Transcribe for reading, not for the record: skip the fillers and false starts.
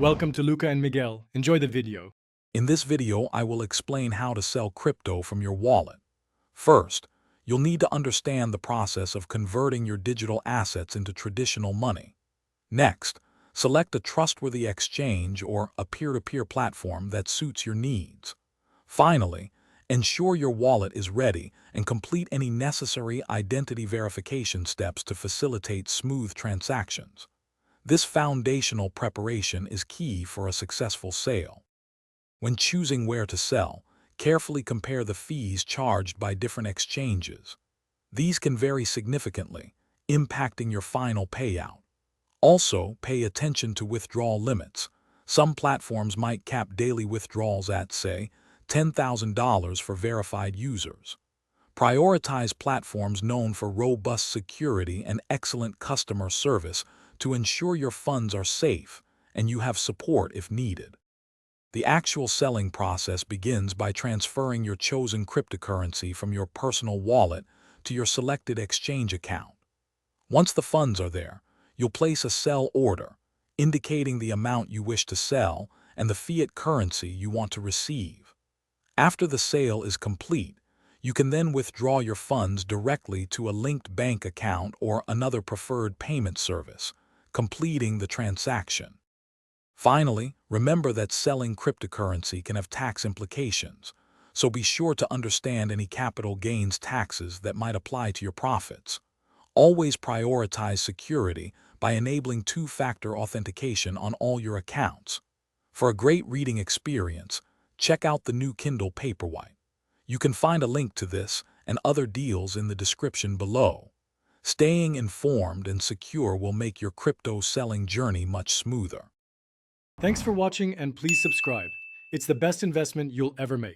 Welcome to Luca and Miguel. Enjoy the video. In this video, I will explain how to sell crypto from your wallet. First, you'll need to understand the process of converting your digital assets into traditional money. Next, select a trustworthy exchange or a peer-to-peer platform that suits your needs. Finally, ensure your wallet is ready and complete any necessary identity verification steps to facilitate smooth transactions. This foundational preparation is key for a successful sale. When choosing where to sell, carefully compare the fees charged by different exchanges. These can vary significantly, impacting your final payout. Also, pay attention to withdrawal limits. Some platforms might cap daily withdrawals at, say, $10,000 for verified users. Prioritize platforms known for robust security and excellent customer service to ensure your funds are safe and you have support if needed. The actual selling process begins by transferring your chosen cryptocurrency from your personal wallet to your selected exchange account. Once the funds are there, you'll place a sell order, indicating the amount you wish to sell and the fiat currency you want to receive. After the sale is complete, you can then withdraw your funds directly to a linked bank account or another preferred payment service, completing the transaction. Finally, remember that selling cryptocurrency can have tax implications, so be sure to understand any capital gains taxes that might apply to your profits. Always prioritize security by enabling two-factor authentication on all your accounts. For a great reading experience, check out the new Kindle Paperwhite. You can find a link to this and other deals in the description below. Staying informed and secure will make your crypto selling journey much smoother. Thanks for watching and please subscribe. It's the best investment you'll ever make.